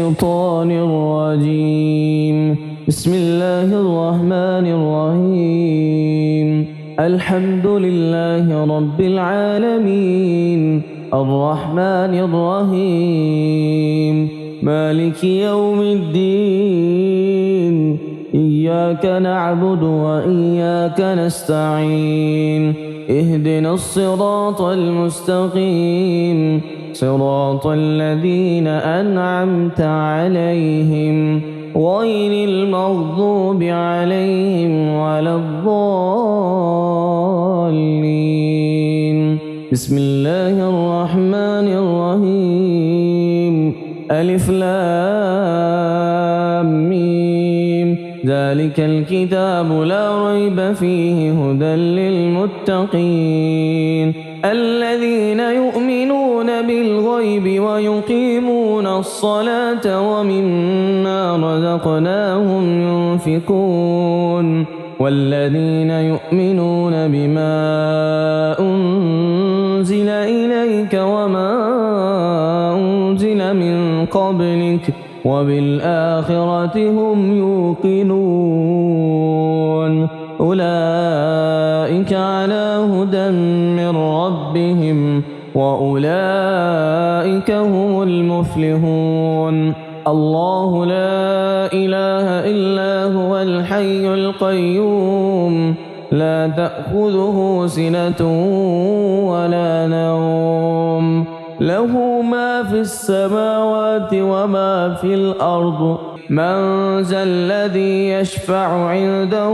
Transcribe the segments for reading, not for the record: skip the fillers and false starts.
الشيطان الرجيم. بسم الله الرحمن الرحيم. الحمد لله رب العالمين الرحمن الرحيم مالك يوم الدين إياك نعبد وإياك نستعين اهدنا الصراط المستقيم صراط الذين أنعمت عليهم غير المغضوب عليهم ولا الضالين. بسم الله الرحمن الرحيم. ألف لام ميم ذلك الكتاب لا ريب فيه هدى للمتقين الذين يؤمنون بالغيب ويقيمون الصلاة ومما رزقناهم ينفقون والذين يؤمنون بما أنزل إليك وما أنزل من قبلك وبالآخرة هم يوقنون أولئك على هدى من ربهم وأولئك هم المفلحون. الله لا إله إلا هو الحي القيوم لا تأخذه سنة ولا نوم له ما في السماوات وما في الأرض من ذا الذي يشفع عنده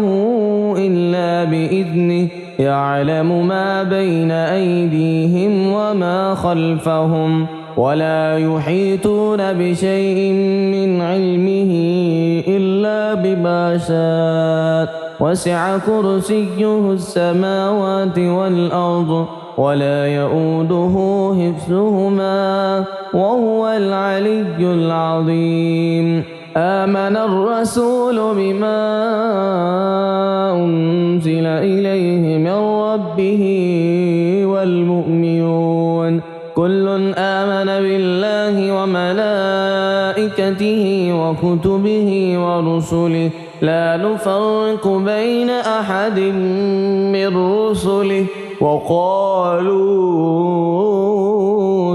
إلا بإذنه يعلم ما بين أيديهم وما خلفهم ولا يحيطون بشيء من علمه إلا بما شاء وسع كرسيه السماوات والأرض ولا يؤوده حفظهما وهو العلي العظيم. آمن الرسول بما أنزل إليه من ربه والمؤمنون كل آمن بالله وملائكته وكتبه ورسله لا نفرق بين أحد من رسله وقالوا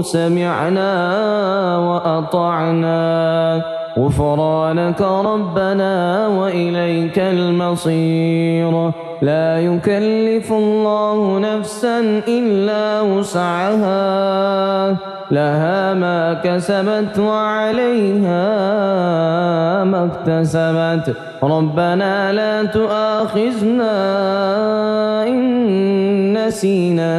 سمعنا وأطعنا غفرانك ربنا وإليك المصير. لا يكلف الله نفسا إلا وسعها لها ما كسبت وعليها ما اكتسبت ربنا لا تؤاخذنا إن نسينا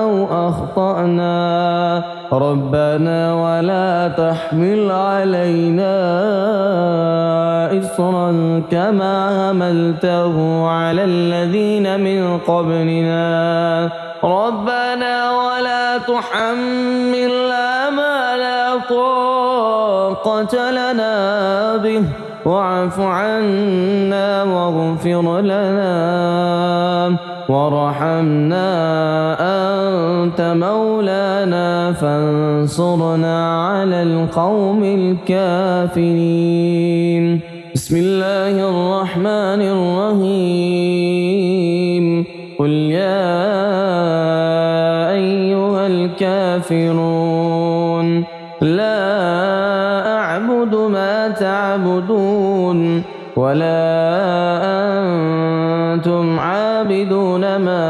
أو أخطأنا ربنا ولا تحمل علينا إصرا كما حملته على الذين من قبلنا ربنا ولا تحملنا ما لا طاقة لنا به واعف عنا واغفر لنا وارحمنا أنت مولانا فانصرنا على القوم الكافرين. بسم الله الرحمن الرحيم. قل يا أيها الكافرون لا أعبد ما تعبدون ولا أنتم عابدون ما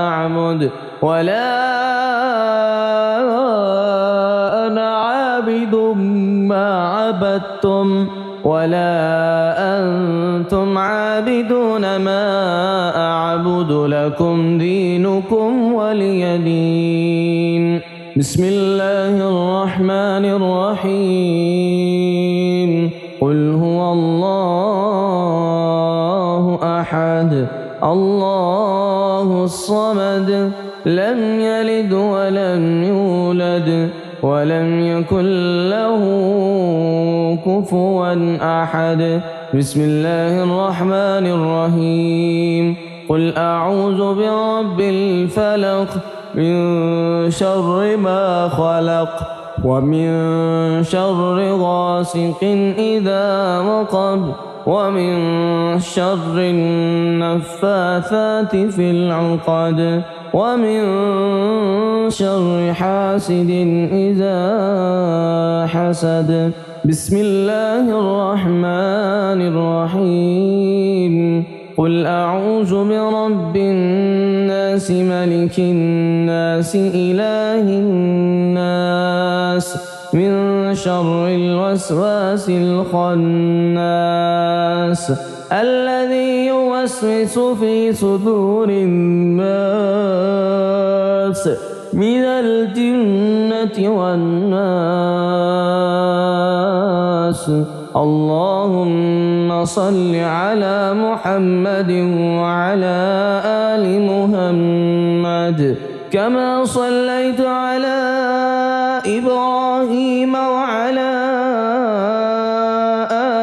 أعبد ولا أنا عابد ما عبدتم ولا أنتم عابدون ما أعبد لكم دينكم ولي دين. بسم الله الرحمن الرحيم. قل هو الله أحد الله الصمد لم يلد ولم يولد ولم يكن له كفوا أحد. بسم الله الرحمن الرحيم. قل أعوذ برب الفلق من شر ما خلق ومن شر غاسق إذا وقب ومن شر النفاثات في العقد ومن شر حاسد إذا حسد. بسم الله الرحمن الرحيم. قل أعوذ برب الناس ملك الناس إله الناس من شر الوسواس الخناس الذي يوسوس في صدور الناس من الجنة والناس. اللهم صل على محمد وعلى آل محمد كما صليت على إبراهيم وعلى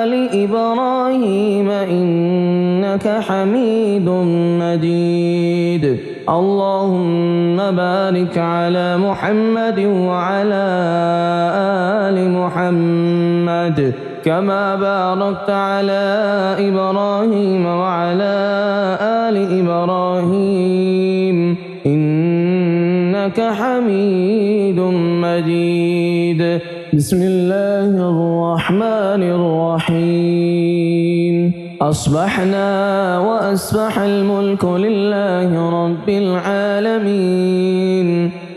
آل إبراهيم إنك حميد مجيد. اللهم بارك على محمد وعلى آل محمد كما باركت على إبراهيم وعلى آل إبراهيم إنك حميد مجيد. بسم الله الرحمن الرحيم. أصبحنا وأصبح الملك لله رب العالمين.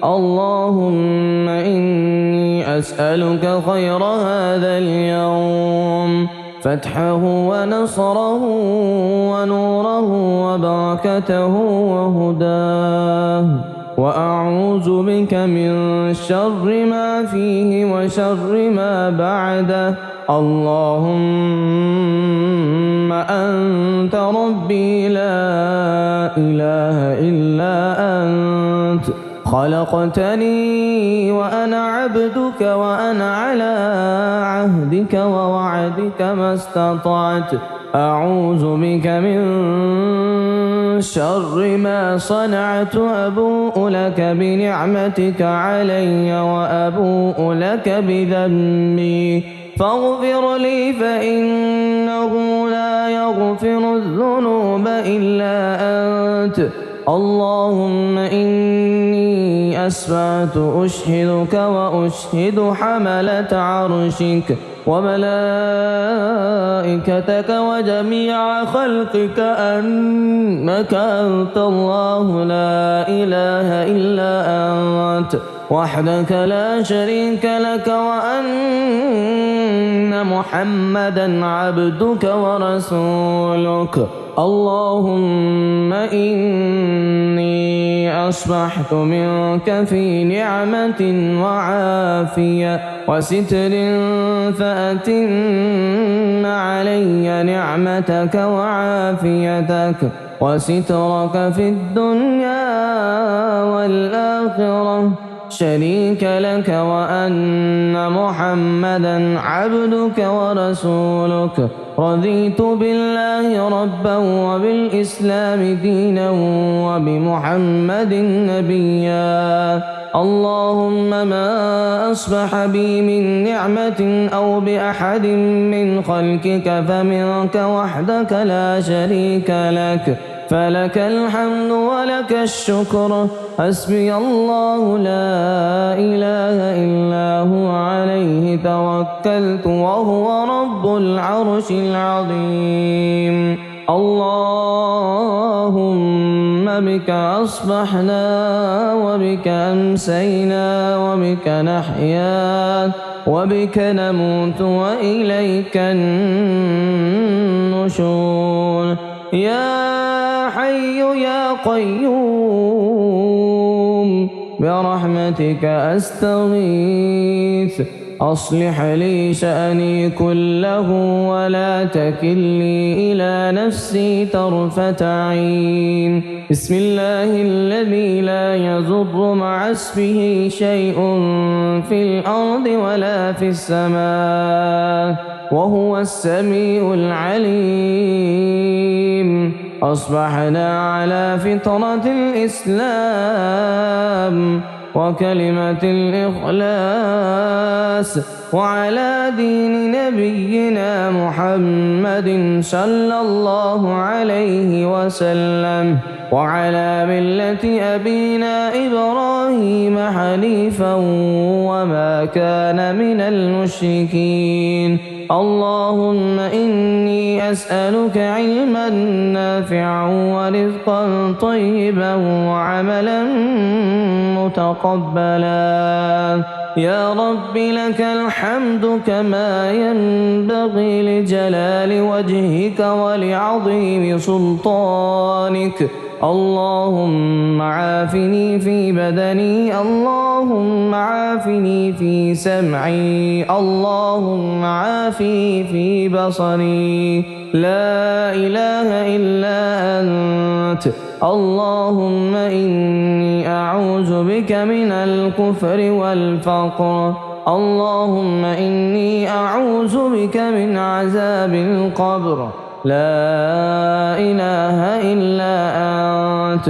اللهم إني أسألك خير هذا اليوم فتحه ونصره ونوره وبركته وهداه، وأعوذ بك من شر ما فيه وشر ما بعده. اللهم أنت ربي لا إله إلا أنت خلقتني وأنا عبدك وأنا على عهدك ووعدك ما استطعت. أعوذ بك من شر ما صنعت. أبوء لك بنعمتك علي وأبوء لك بذنبي فاغفر لي فإنه لا يغفر الذنوب إلا أنت. اللهم إني أسمعت أشهدك وأشهد حملة عرشك وملائكتك وجميع خلقك أنك أنت الله لا إله إلا أنت وحدك لا شريك لك وأن محمدا عبدك ورسولك. اللهم إني أصبحت منك في نعمة وعافية وستر فأتم علي نعمتك وعافيتك وسترك في الدنيا والآخرة شريك لك وأن محمدا عبدك ورسولك. رضيت بالله ربا وبالإسلام دينا وبمحمد نبيا. اللهم ما أصبح بي من نعمة أو بأحد من خلقك فمنك وحدك لا شريك لك فلك الحمد ولك الشكر. حسبي الله لا إله إلا هو عليه توكلت وهو رب العرش العظيم. اللهم بك أصبحنا وبك أمسينا وبك نحيا وبك نموت وإليك النشور. يا حي يا قيوم برحمتك أستغيث أصلح لي شأني كله ولا تكلني إلى نفسي طرفة عين. بسم الله الذي لا يضر مع اسمه شيء في الأرض ولا في السماء وهو السميع العليم. أصبحنا على فطرة الإسلام وكلمة الإخلاص وعلى دين نبينا محمد صلى الله عليه وسلم وعلى ملة أبينا إبراهيم حنيفا وما كان من المشركين. اللهم إني أسألك علما نافعا ورزقا طيبا وعملا متقبلا. يا رب لك الحمد كما ينبغي لجلال وجهك ولعظيم سلطانك. اللهم عافني في بدني، اللهم عافني في سمعي، اللهم عافني في بصري. لا إله إلا أنت. اللهم إني أعوذ بك من الكفر والفقر. اللهم إني أعوذ بك من عذاب القبر. لا إله إلا أنت.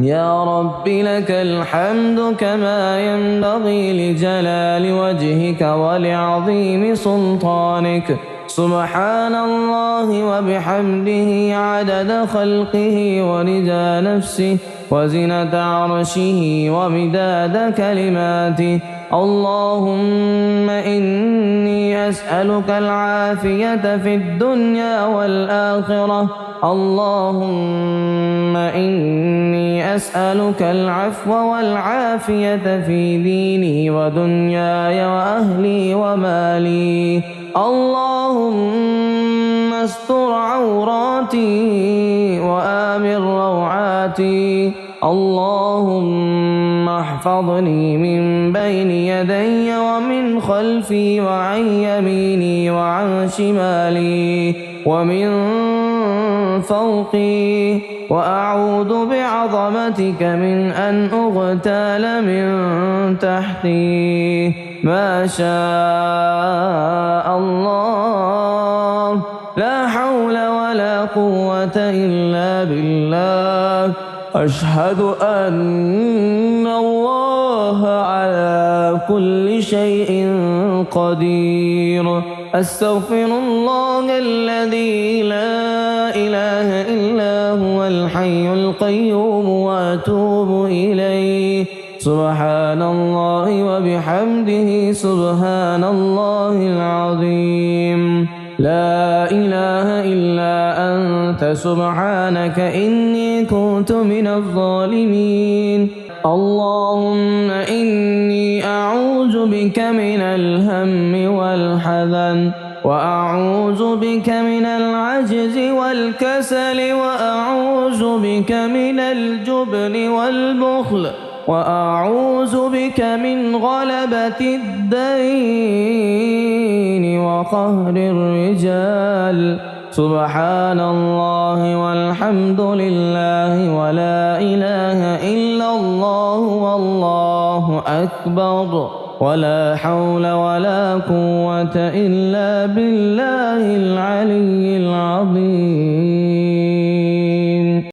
يا رب لك الحمد كما ينبغي لجلال وجهك ولعظيم سلطانك. سبحان الله وبحمده عدد خلقه ورضا نفسه وزنة عرشه ومداد كلماته. اللهم إني أسألك العافية في الدنيا والآخرة. اللهم إني أسألك العفو والعافية في ديني ودنياي وأهلي ومالي. اللهم استر عوراتي وآمن روعاتي. اللهم احفظني من بين يدي ومن خلفي وعن يميني وعن شمالي ومن فوقي، وأعوذ بعظمتك من أن أغتال من تحتي. ما شاء الله، لا حول ولا قوة إلا بالله. أشهد أن الله على كل شيء قدير. أستغفر الله الذي لا إله إلا هو الحي القيوم وأتوب إليه. سبحان الله وبحمده سبحان الله العظيم. لا إله إلا أنت سبحانك إني كنت من الظالمين. اللهم إني أعوذ بك من الهم والحزن، وأعوذ بك من العجز والكسل، وأعوذ بك من الجبن والبخل، وأعوذ بك من غلبة الدين وقهر الرجال. سبحان الله والحمد لله ولا إله إلا الله والله أكبر، ولا حول ولا قوة إلا بالله العلي العظيم.